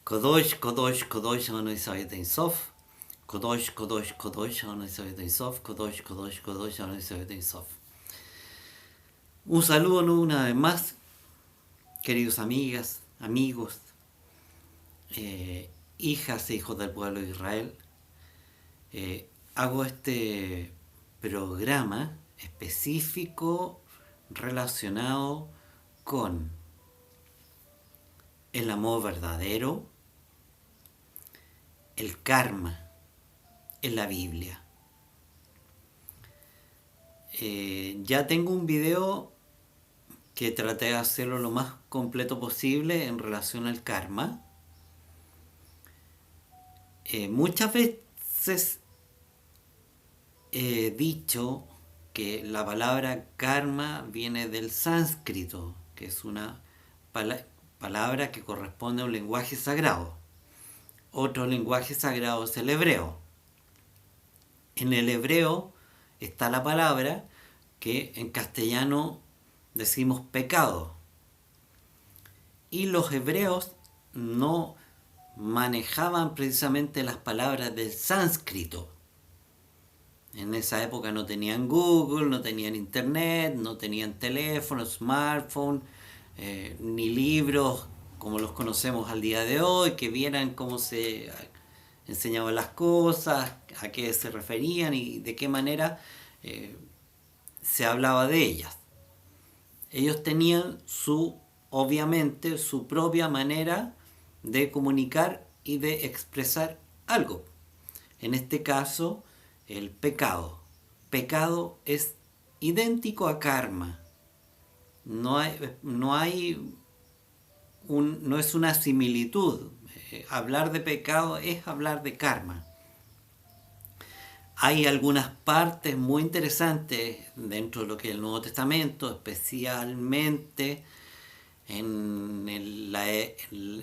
Kadosh, Kadosh, Kadosh, Anaisayat Ein Sof. Kadosh, Kadosh, Kadosh, Anaisayat Ein Sof. Kadosh, Kadosh, Kadosh, Anaisayat Ein Sof. Un saludo una vez más, queridos amigas, amigos, hijas e hijos del pueblo de Israel. Hago este programa específico relacionado con el amor verdadero, el karma en la Biblia. Ya tengo un video que traté de hacerlo lo más completo posible en relación al karma. Muchas veces he dicho que la palabra karma viene del sánscrito, que es una palabra que corresponde a un lenguaje sagrado. Otro lenguaje sagrado es el hebreo. En el hebreo está la palabra que en castellano decimos pecado. Y los hebreos no manejaban precisamente las palabras del sánscrito. En esa época no tenían Google, no tenían internet, no tenían teléfono, smartphone, ni libros como los conocemos al día de hoy, que vieran cómo se enseñaban las cosas, a qué se referían y de qué manera se hablaba de ellas. Ellos tenían obviamente, su propia manera de comunicar y de expresar algo. En este caso, el pecado. Pecado es idéntico a karma. No es una similitud. Hablar de pecado es hablar de karma. Hay algunas partes muy interesantes dentro de lo que es el Nuevo Testamento, especialmente en el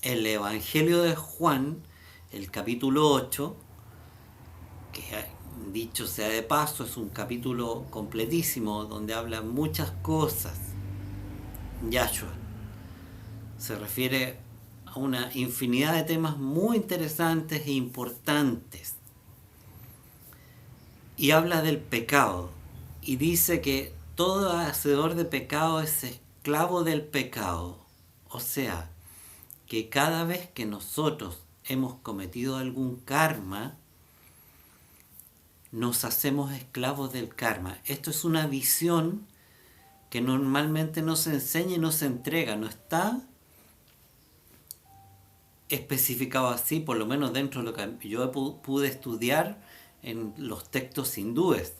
Evangelio de Juan, el capítulo 8, que dicho sea de paso es un capítulo completísimo donde habla muchas cosas. Yahshua se refiere a una infinidad de temas muy interesantes e importantes. Y habla del pecado. Y dice que todo hacedor de pecado es esclavo del pecado. O sea, que cada vez que nosotros hemos cometido algún karma, nos hacemos esclavos del karma. Esto es una visión que normalmente no se enseña y no se entrega. No está especificado así, por lo menos dentro de lo que yo pude estudiar en los textos hindúes,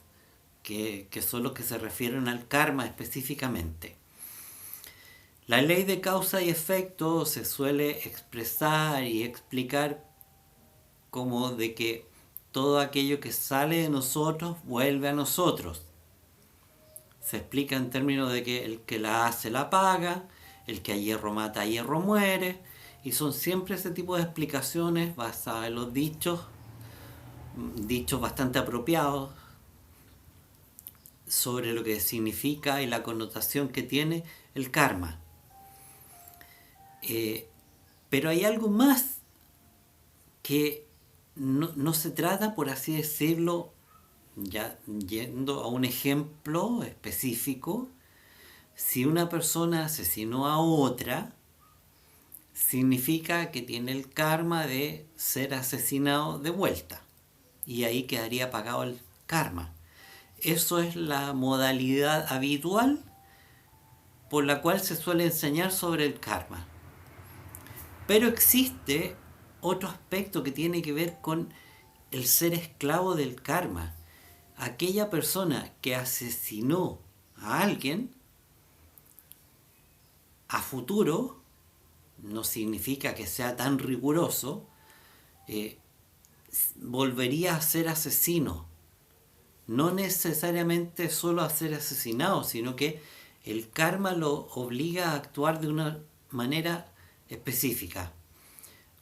que son los que se refieren al karma específicamente. La ley de causa y efecto se suele expresar y explicar como de que todo aquello que sale de nosotros vuelve a nosotros. Se explica en términos de que el que la hace la paga, el que a hierro mata a hierro muere, y son siempre ese tipo de explicaciones basadas en los dichos bastante apropiados sobre lo que significa y la connotación que tiene el karma. Pero hay algo más que no se trata, por así decirlo, ya yendo a un ejemplo específico. Si una persona asesinó a otra, significa que tiene el karma de ser asesinado de vuelta. Y ahí quedaría pagado el karma. Eso es la modalidad habitual por la cual se suele enseñar sobre el karma. Pero existe otro aspecto que tiene que ver con el ser esclavo del karma. Aquella persona que asesinó a alguien, a futuro, no significa que sea tan riguroso, volvería a ser asesino. No necesariamente solo a ser asesinado, sino que el karma lo obliga a actuar de una manera específica.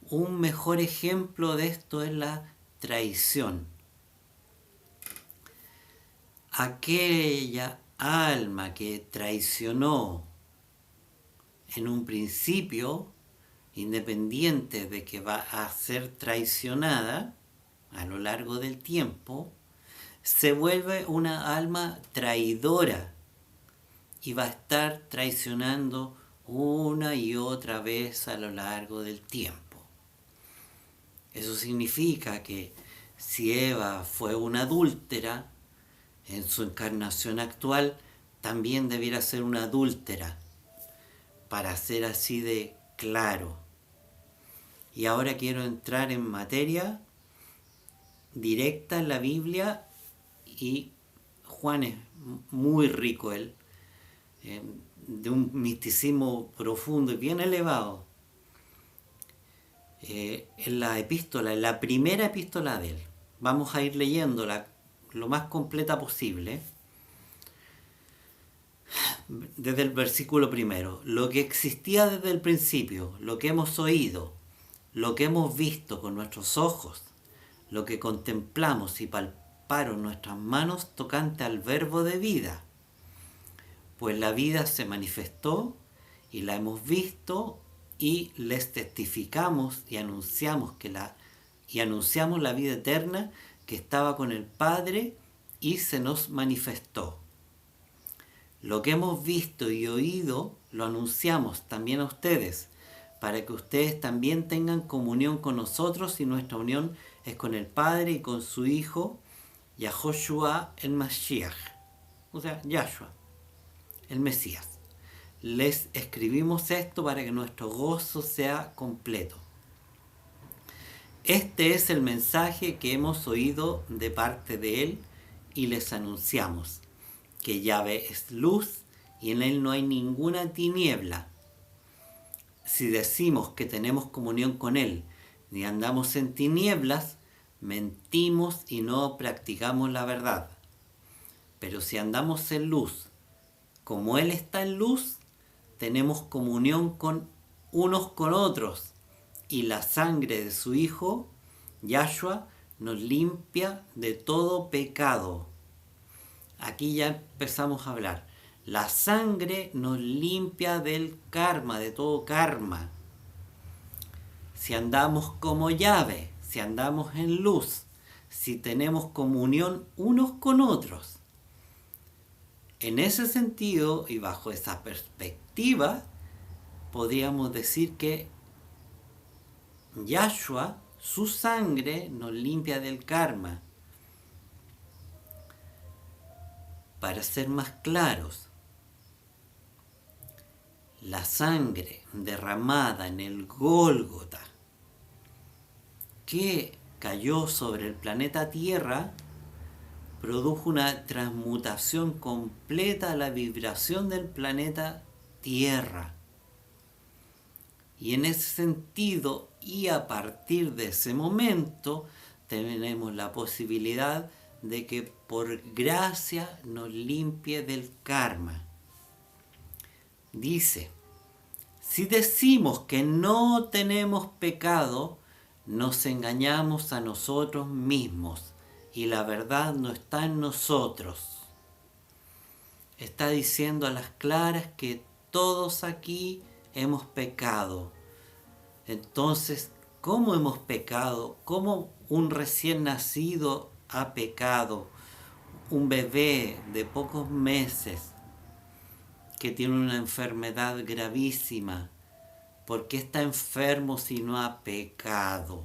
Un mejor ejemplo de esto es la traición. Aquella alma que traicionó en un principio independiente de que va a ser traicionada a lo largo del tiempo, se vuelve una alma traidora y va a estar traicionando una y otra vez a lo largo del tiempo. Eso significa que si Eva fue una adúltera, en su encarnación actual también debiera ser una adúltera, para ser así de claro. Y ahora quiero entrar en materia directa en la Biblia, y Juan es muy rico él, de un misticismo profundo y bien elevado. En la epístola, en la primera epístola de él, vamos a ir leyéndola lo más completa posible, desde el versículo primero. Lo que existía desde el principio, lo que hemos oído, lo que hemos visto con nuestros ojos, lo que contemplamos y palparon nuestras manos tocante al verbo de vida. Pues la vida se manifestó y la hemos visto y les testificamos y anunciamos la vida eterna que estaba con el Padre y se nos manifestó. Lo que hemos visto y oído lo anunciamos también a ustedes, para que ustedes también tengan comunión con nosotros, y nuestra unión es con el Padre y con su Hijo, Yahoshua el Mashiach, o sea, Yahshua, el Mesías. Les escribimos esto para que nuestro gozo sea completo. Este es el mensaje que hemos oído de parte de Él y les anunciamos, que Yahvé es luz y en Él no hay ninguna tiniebla. Si decimos que tenemos comunión con Él y andamos en tinieblas, mentimos y no practicamos la verdad. Pero si andamos en luz, como Él está en luz, tenemos comunión con unos con otros, y la sangre de su Hijo, Yahshua, nos limpia de todo pecado. Aquí ya empezamos a hablar. La sangre nos limpia del karma, de todo karma. Si andamos como llave, si andamos en luz, si tenemos comunión unos con otros. En ese sentido y bajo esa perspectiva, podríamos decir que Yahshua, su sangre, nos limpia del karma. Para ser más claros, la sangre derramada en el Gólgota, que cayó sobre el planeta Tierra, produjo una transmutación completa a la vibración del planeta Tierra. Y en ese sentido, y a partir de ese momento, tenemos la posibilidad de que por gracia nos limpie del karma. Dice, si decimos que no tenemos pecado, nos engañamos a nosotros mismos y la verdad no está en nosotros. Está diciendo a las claras que todos aquí hemos pecado. Entonces, ¿cómo hemos pecado? ¿Cómo un recién nacido ha pecado? Un bebé de pocos meses que tiene una enfermedad gravísima. ¿Por qué está enfermo si no ha pecado?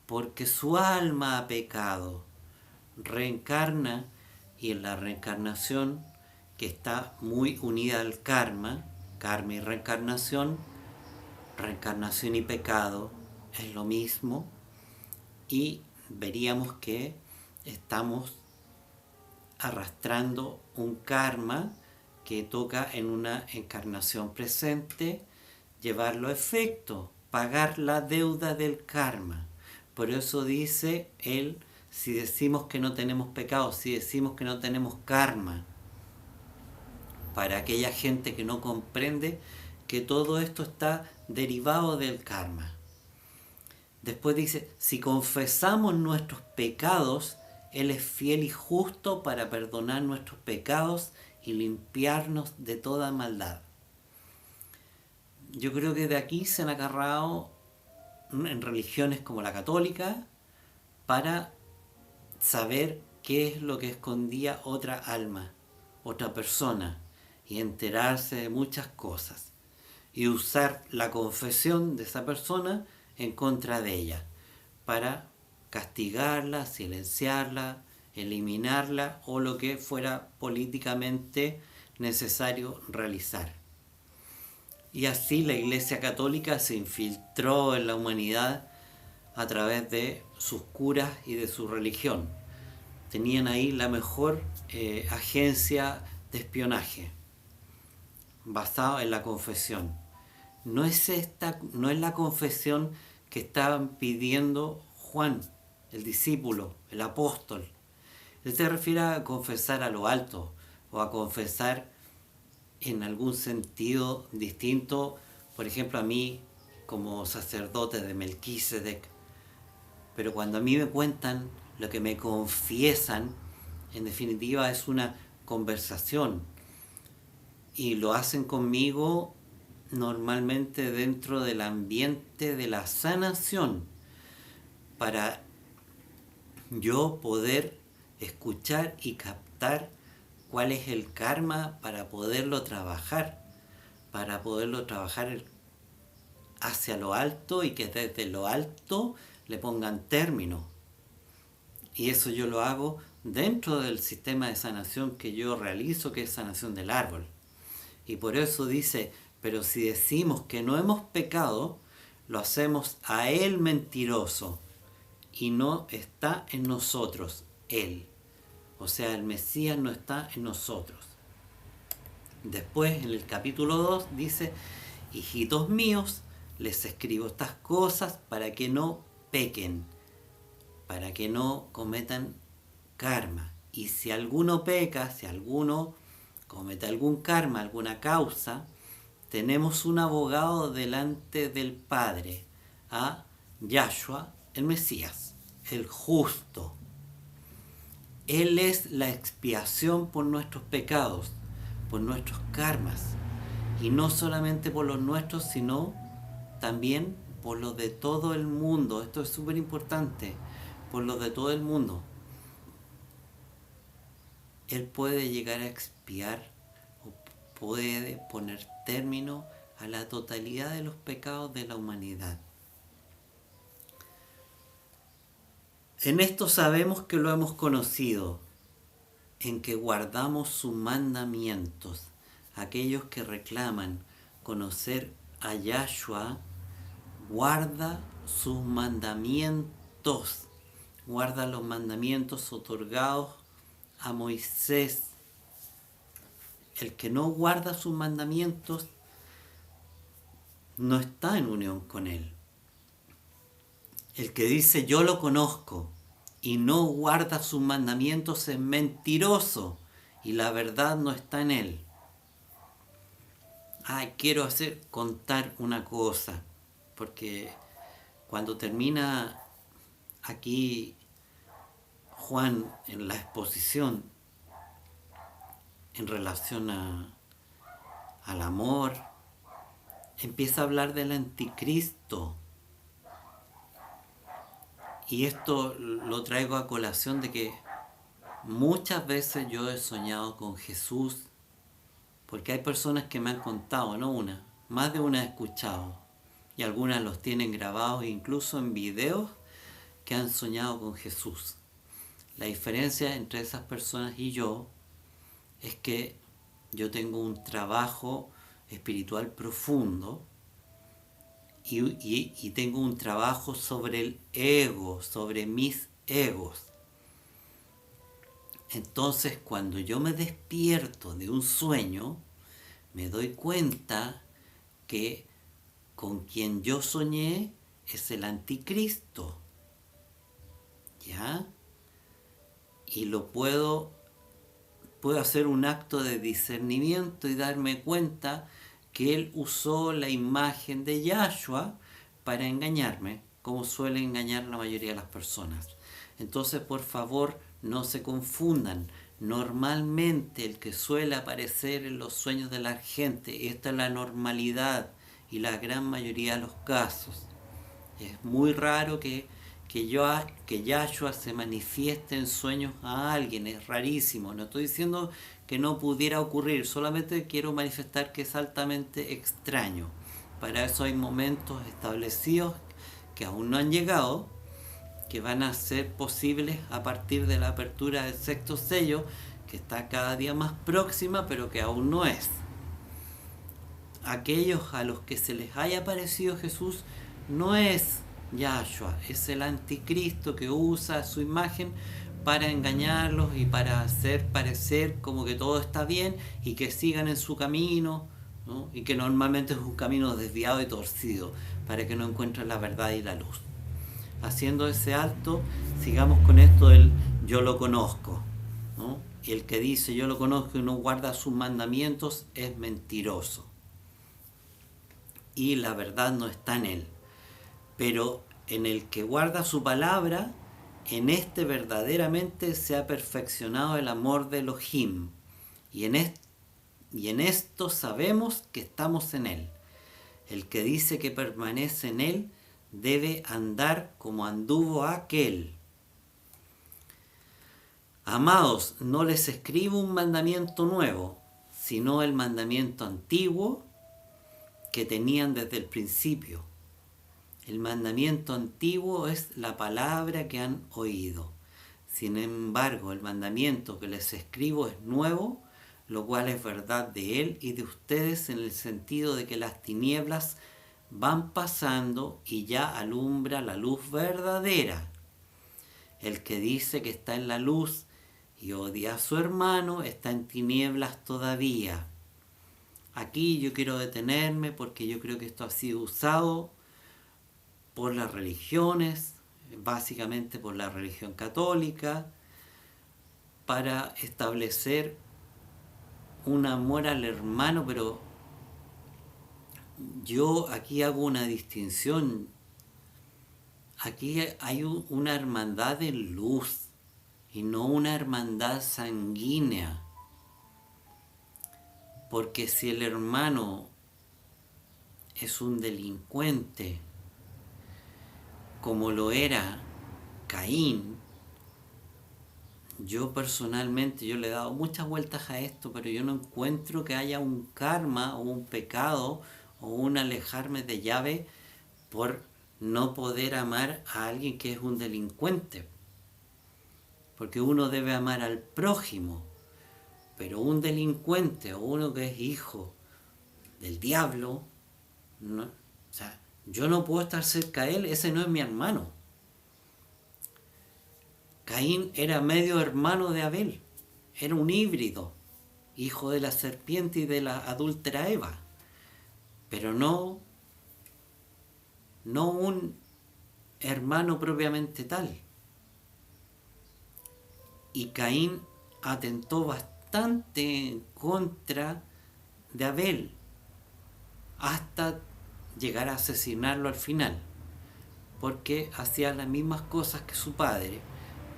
Porque su alma ha pecado. Reencarna, y en la reencarnación, que está muy unida al karma, karma y reencarnación y pecado es lo mismo, y veríamos que estamos arrastrando un karma que toca en una encarnación presente llevarlo a efecto, pagar la deuda del karma. Por eso dice él, si decimos que no tenemos pecado, si decimos que no tenemos karma, para aquella gente que no comprende que todo esto está derivado del karma. Después dice, si confesamos nuestros pecados, Él es fiel y justo para perdonar nuestros pecados y limpiarnos de toda maldad. yo creo que de aquí se han agarrado en religiones como la católica para saber qué es lo que escondía otra alma, otra persona, y enterarse de muchas cosas. Y usar la confesión de esa persona en contra de ella, para castigarla, silenciarla, eliminarla o lo que fuera políticamente necesario realizar. Y así la Iglesia Católica se infiltró en la humanidad a través de sus curas y de su religión. Tenían ahí la mejor agencia de espionaje, basado en la confesión. No es la confesión que estaban pidiendo Juan, el discípulo, el apóstol. Él se refiere a confesar a lo alto o a confesar en algún sentido distinto, por ejemplo a mí como sacerdote de Melquisedec. Pero cuando a mí me cuentan lo que me confiesan, en definitiva es una conversación y lo hacen conmigo normalmente dentro del ambiente de la sanación para yo poder escuchar y captar cuál es el karma para poderlo trabajar hacia lo alto y que desde lo alto le pongan término. Y eso yo lo hago dentro del sistema de sanación que yo realizo, que es sanación del árbol. Y por eso dice, pero si decimos que no hemos pecado, lo hacemos a él mentiroso y no está en nosotros él. O sea, el Mesías no está en nosotros. Después, en el capítulo 2 dice, hijitos míos, les escribo estas cosas para que no pequen, para que no cometan karma. Y si alguno peca, si alguno comete algún karma, alguna causa, tenemos un abogado delante del Padre, a Yahshua, el Mesías, el justo. Él es la expiación por nuestros pecados, por nuestros karmas, y no solamente por los nuestros, sino también por los de todo el mundo. Esto es súper importante, por los de todo el mundo. Él puede llegar a expiar o puede poner término a la totalidad de los pecados de la humanidad. En esto sabemos que lo hemos conocido, en que guardamos sus mandamientos. Aquellos que reclaman conocer a Yahshua, guarda sus mandamientos, guarda los mandamientos otorgados a Moisés. El que no guarda sus mandamientos no está en unión con él. El que dice yo lo conozco y no guarda sus mandamientos es mentiroso y la verdad no está en él. Quiero contar una cosa, porque cuando termina aquí Juan en la exposición en relación al amor, empieza a hablar del anticristo. Y esto lo traigo a colación de que muchas veces yo he soñado con Jesús, porque hay personas que me han contado, no una, más de una he escuchado, y algunas los tienen grabados incluso en videos que han soñado con Jesús. La diferencia entre esas personas y yo es que yo tengo un trabajo espiritual profundo y tengo un trabajo sobre el ego, sobre mis egos. Entonces, cuando yo me despierto de un sueño, me doy cuenta que con quien yo soñé es el anticristo. ¿Ya? Y puedo hacer un acto de discernimiento y darme cuenta que él usó la imagen de Yahshua para engañarme, como suele engañar la mayoría de las personas. Entonces, por favor, no se confundan. Normalmente el que suele aparecer en los sueños de la gente, esta es la normalidad, y la gran mayoría de los casos. Es muy raro que Yahshua se manifieste en sueños a alguien, es rarísimo. No estoy diciendo que no pudiera ocurrir, solamente quiero manifestar que es altamente extraño. Para eso hay momentos establecidos que aún no han llegado, que van a ser posibles a partir de la apertura del sexto sello, que está cada día más próxima, pero que aún no es. Aquellos a los que se les haya aparecido Jesús no es Yahshua, es el anticristo que usa su imagen para engañarlos y para hacer parecer como que todo está bien y que sigan en su camino, ¿no? Y que normalmente es un camino desviado y torcido para que no encuentren la verdad y la luz. Haciendo ese alto, sigamos con esto del yo lo conozco, ¿no? Y el que dice yo lo conozco y no guarda sus mandamientos es mentiroso. Y la verdad no está en él. Pero en el que guarda su palabra, en este verdaderamente se ha perfeccionado el amor de Elohim. Y en esto sabemos que estamos en él. El que dice que permanece en él debe andar como anduvo aquel. Amados, no les escribo un mandamiento nuevo, sino el mandamiento antiguo que tenían desde el principio. El mandamiento antiguo es la palabra que han oído. Sin embargo, el mandamiento que les escribo es nuevo, lo cual es verdad de él y de ustedes en el sentido de que las tinieblas van pasando y ya alumbra la luz verdadera. El que dice que está en la luz y odia a su hermano está en tinieblas todavía. Aquí yo quiero detenerme porque yo creo que esto ha sido usado por las religiones, básicamente por la religión católica, para establecer un amor al hermano, pero yo aquí hago una distinción. Aquí hay una hermandad de luz y no una hermandad sanguínea. Porque si el hermano es un delincuente, como lo era Caín, yo personalmente, yo le he dado muchas vueltas a esto, pero yo no encuentro que haya un karma o un pecado o un alejarme de Yahvé por no poder amar a alguien que es un delincuente. Porque uno debe amar al prójimo, pero un delincuente o uno que es hijo del diablo, ¿no? O sea, yo no puedo estar cerca de él, ese no es mi hermano. Caín era medio hermano de Abel, era un híbrido, hijo de la serpiente y de la adúltera Eva, pero no un hermano propiamente tal. Y Caín atentó bastante en contra de Abel, hasta llegar a asesinarlo al final, porque hacía las mismas cosas que su padre,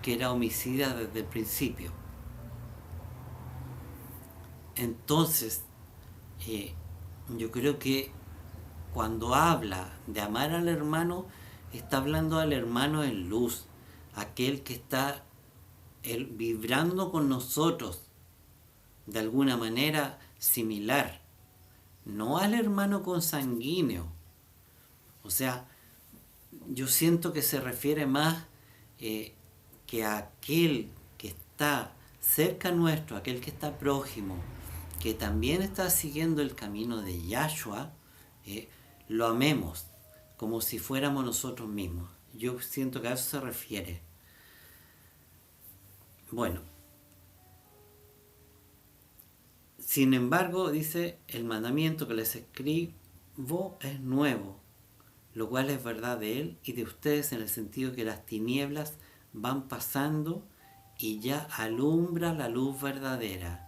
que era homicida desde el principio. Entonces, yo creo que cuando habla de amar al hermano, está hablando al hermano en luz, aquel que está vibrando con nosotros de alguna manera similar, no al hermano consanguíneo. O sea, yo siento que se refiere más que a aquel que está cerca nuestro, aquel que está prójimo, que también está siguiendo el camino de Yahshua, lo amemos como si fuéramos nosotros mismos. Yo siento que a eso se refiere. Bueno, sin embargo, dice, el mandamiento que les escribo es nuevo, lo cual es verdad de él y de ustedes en el sentido que las tinieblas van pasando y ya alumbra la luz verdadera.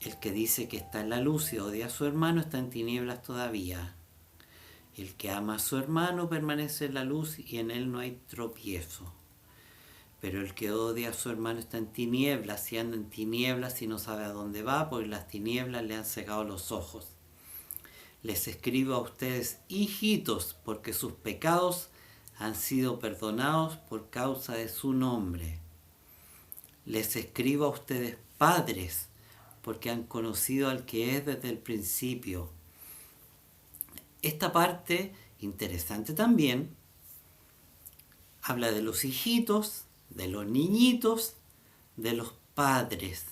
El que dice que está en la luz y odia a su hermano está en tinieblas todavía. El que ama a su hermano permanece en la luz y en él no hay tropiezo. Pero el que odia a su hermano está en tinieblas y anda en tinieblas y no sabe a dónde va, porque las tinieblas le han cegado los ojos. Les escribo a ustedes hijitos, porque sus pecados han sido perdonados por causa de su nombre. Les escribo a ustedes padres, porque han conocido al que es desde el principio. Esta parte, interesante también, habla de los hijitos, de los niñitos, de los padres.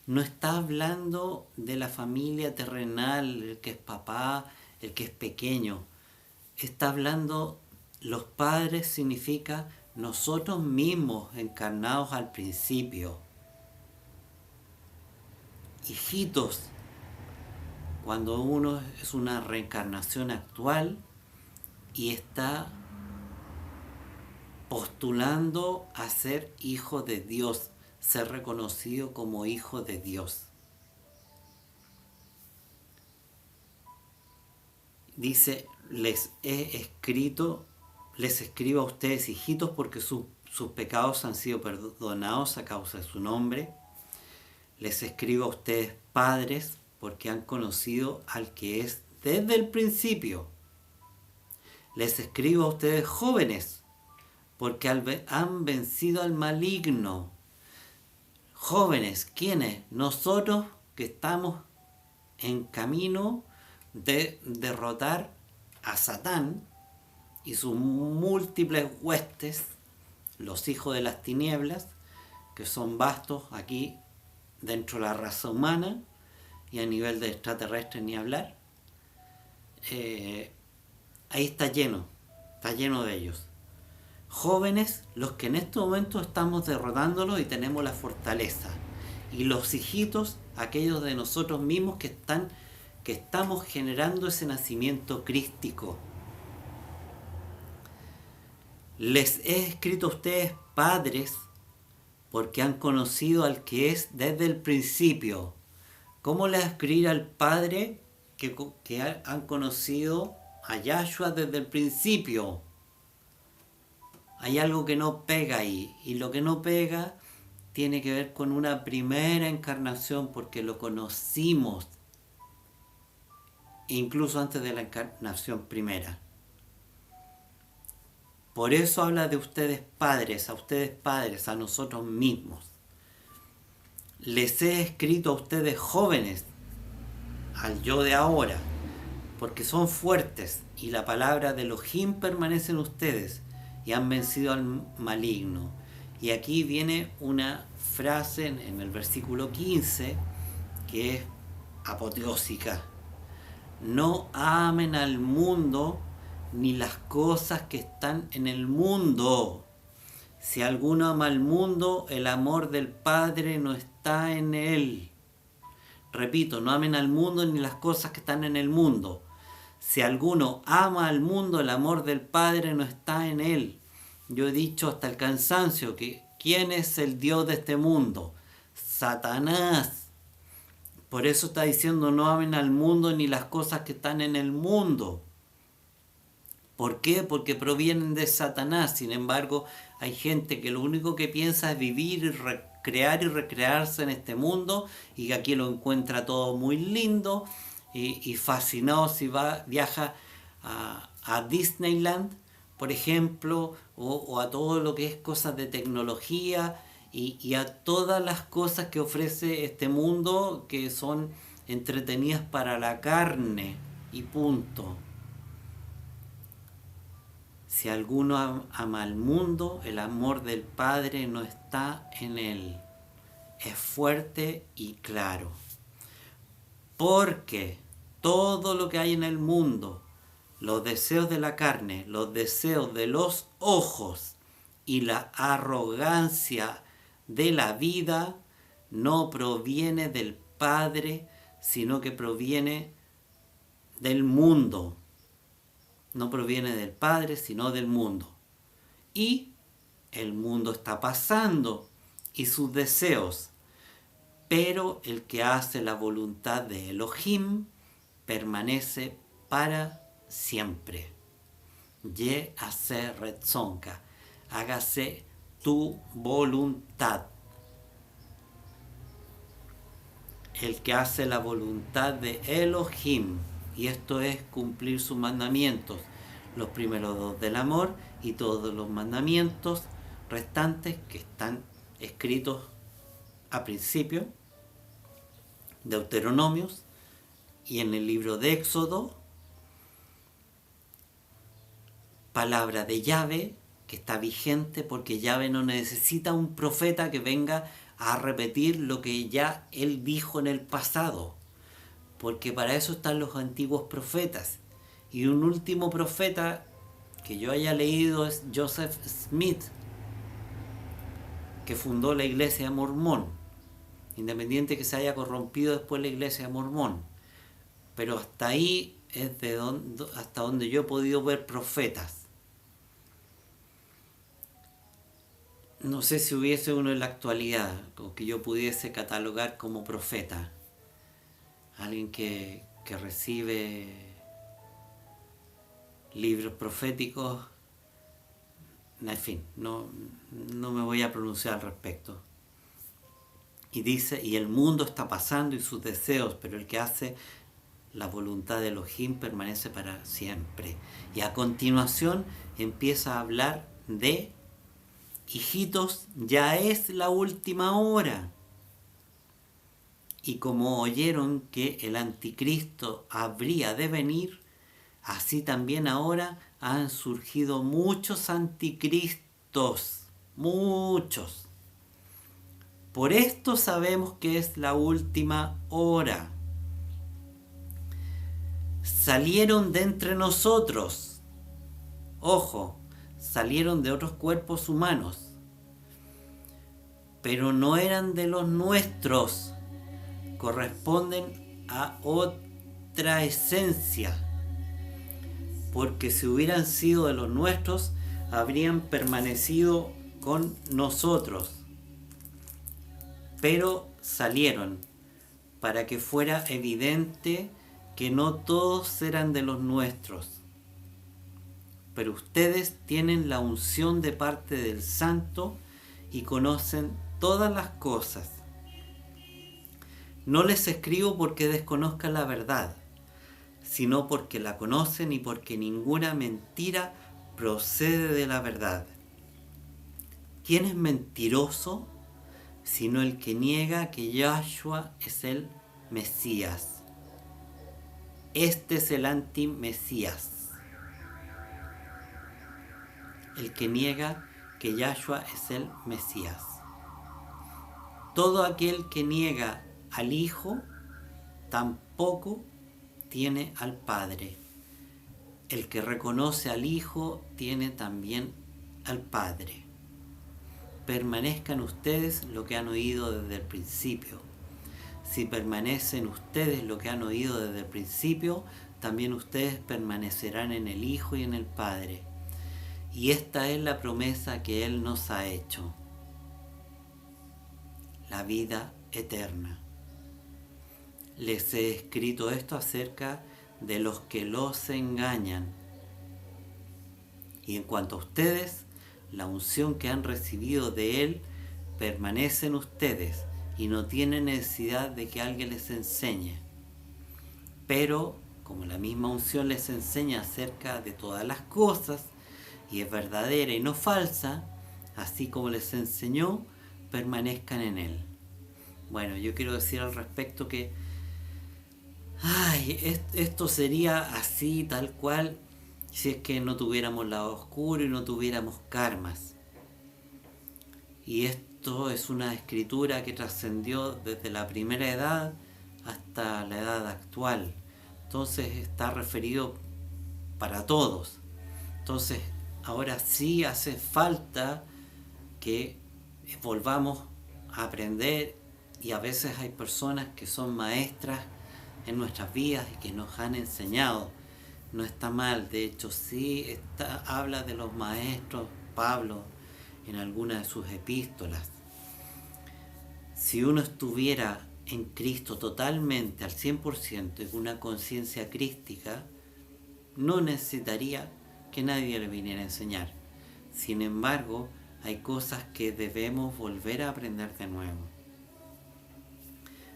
No está hablando de la familia terrenal, el que es papá, el que es pequeño. Está hablando, los padres significa nosotros mismos encarnados al principio. Hijitos, cuando uno es una reencarnación actual y está postulando a ser hijo de Dios, ser reconocido como hijo de Dios. Dice, les escribo a ustedes hijitos porque sus pecados han sido perdonados a causa de su nombre. Les escribo a ustedes padres porque han conocido al que es desde el principio. Les escribo a ustedes jóvenes porque han vencido al maligno. Jóvenes, ¿quiénes? Nosotros que estamos en camino de derrotar a Satán y sus múltiples huestes, los hijos de las tinieblas, que son vastos aquí dentro de la raza humana y a nivel de extraterrestres ni hablar. Ahí está lleno de ellos. Jóvenes, los que en este momento estamos derrotándolos y tenemos la fortaleza. Y los hijitos, aquellos de nosotros mismos que estamos generando ese nacimiento crístico. Les he escrito a ustedes padres porque han conocido al que es desde el principio. ¿Cómo le escribir al Padre que han conocido a Yahshua desde el principio? Hay algo que no pega ahí, y lo que no pega tiene que ver con una primera encarnación, porque lo conocimos incluso antes de la encarnación primera. Por eso habla de ustedes padres, a nosotros mismos. Les he escrito a ustedes jóvenes, al yo de ahora, porque son fuertes y la palabra de Elohim permanece en ustedes y han vencido al maligno. Y aquí viene una frase en el versículo 15 que es apoteósica. No amen al mundo ni las cosas que están en el mundo. Si alguno ama al mundo, el amor del Padre no está en él. Repito, no amen al mundo ni las cosas que están en el mundo. Si alguno ama al mundo, el amor del Padre no está en él. Yo he dicho hasta el cansancio que ¿quién es el Dios de este mundo? Satanás. Por eso está diciendo no amen al mundo ni las cosas que están en el mundo. ¿Por qué? Porque provienen de Satanás. Sin embargo, hay gente que lo único que piensa es vivir y recrear y recrearse en este mundo y que aquí lo encuentra todo muy lindo y fascinado si viaja a Disneyland, por ejemplo, o a todo lo que es cosas de tecnología y a todas las cosas que ofrece este mundo que son entretenidas para la carne y punto. Si alguno ama al mundo, el amor del Padre no está en él. Es fuerte y claro. Porque todo lo que hay en el mundo, los deseos de la carne, los deseos de los ojos y la arrogancia de la vida, no proviene del Padre, sino que proviene del mundo. No proviene del Padre, sino del mundo. Y el mundo está pasando y sus deseos. Pero el que hace la voluntad de Elohim permanece para siempre. Ye hace retzonka. Hágase tu voluntad. El que hace la voluntad de Elohim. y esto es cumplir sus mandamientos, los primeros dos del amor y todos los mandamientos restantes que están escritos a principio, Deuteronomios y en el libro de Éxodo, palabra de Yahvé que está vigente porque Yahvé no necesita un profeta que venga a repetir lo que ya él dijo en el pasado, porque para eso están los antiguos profetas. Y un último profeta que yo haya leído es Joseph Smith, que fundó la iglesia mormón, independiente que se haya corrompido después la iglesia mormón, pero hasta ahí es hasta donde yo he podido ver profetas. No sé si hubiese uno en la actualidad o que yo pudiese catalogar como profeta, alguien que recibe libros proféticos. En fin, no me voy a pronunciar al respecto. Y dice, y el mundo está pasando y sus deseos, pero el que hace la voluntad de Elohim permanece para siempre. Y a continuación empieza a hablar de: hijitos, ya es la última hora. Y como oyeron que el anticristo habría de venir, así también ahora han surgido muchos anticristos, muchos. Por esto sabemos que es la última hora. Salieron de entre nosotros, ojo, salieron de otros cuerpos humanos, pero no eran de los nuestros, corresponden a otra esencia, porque si hubieran sido de los nuestros, habrían permanecido con nosotros, pero salieron para que fuera evidente que no todos eran de los nuestros. Pero ustedes tienen la unción de parte del Santo y conocen todas las cosas. No les escribo porque desconozcan la verdad, sino porque la conocen y porque ninguna mentira procede de la verdad. ¿Quién es mentiroso? Sino el que niega que Yahshua es el Mesías. Este es el anti-Mesías. El que niega que Yahshua es el Mesías. Todo aquel que niega al Hijo tampoco tiene al Padre. El que reconoce al Hijo tiene también al Padre. Permanezcan ustedes lo que han oído desde el principio. Si permanecen ustedes lo que han oído desde el principio, también ustedes permanecerán en el Hijo y en el Padre. Y esta es la promesa que Él nos ha hecho: la vida eterna. Les he escrito esto acerca de los que los engañan. Y en cuanto a ustedes, la unción que han recibido de Él permanece en ustedes y no tienen necesidad de que alguien les enseñe. Pero, como la misma unción les enseña acerca de todas las cosas, y es verdadera y no falsa, así como les enseñó, permanezcan en Él. Bueno, yo quiero decir al respecto que esto sería así, tal cual, si es que no tuviéramos lado oscuro y no tuviéramos karmas. Y esto es una escritura que trascendió desde la primera edad hasta la edad actual. Entonces está referido para todos. Entonces ahora sí hace falta que volvamos a aprender, y a veces hay personas que son maestras en nuestras vidas y que nos han enseñado. No está mal, de hecho sí habla de los maestros Pablo en alguna de sus epístolas. Si uno estuviera en Cristo totalmente al 100% y con una conciencia crística, no necesitaría que nadie le viniera a enseñar. Sin embargo, hay cosas que debemos volver a aprender de nuevo.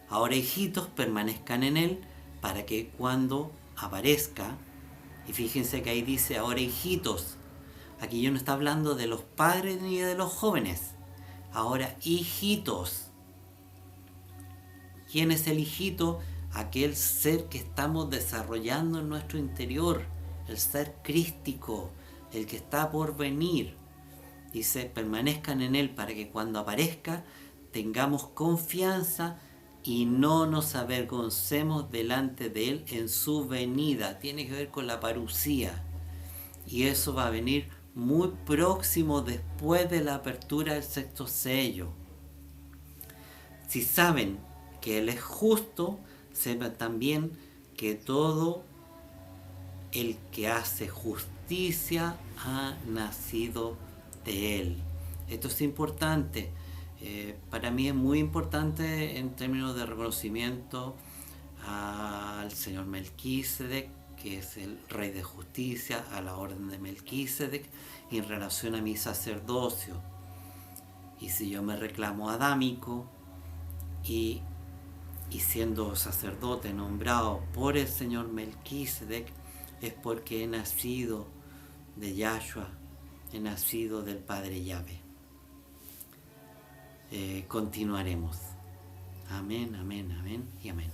Ahora, hijitos, permanezcan en Él, para que cuando aparezca, y fíjense que ahí dice ahora hijitos. Aquí yo no está hablando de los padres ni de los jóvenes. Ahora hijitos. ¿Quién es el hijito? Aquel ser que estamos desarrollando en nuestro interior, el ser crístico, el que está por venir. Dice, permanezcan en él para que cuando aparezca tengamos confianza y no nos avergoncemos delante de él en su venida. Tiene que ver con la parucía. Y eso va a venir muy próximo después de la apertura del sexto sello. Si saben que Él es justo, sepan también que todo el que hace justicia ha nacido de Él. Esto es importante. Para mí es muy importante en términos de reconocimiento al Señor Melquisedec, que es el Rey de Justicia, a la orden de Melquisedec, en relación a mi sacerdocio. Y si yo me reclamo adámico y siendo sacerdote nombrado por el Señor Melquisedec, es porque he nacido de Yahshua, he nacido del Padre Yahvé. Continuaremos. Amén, amén, amén y amén.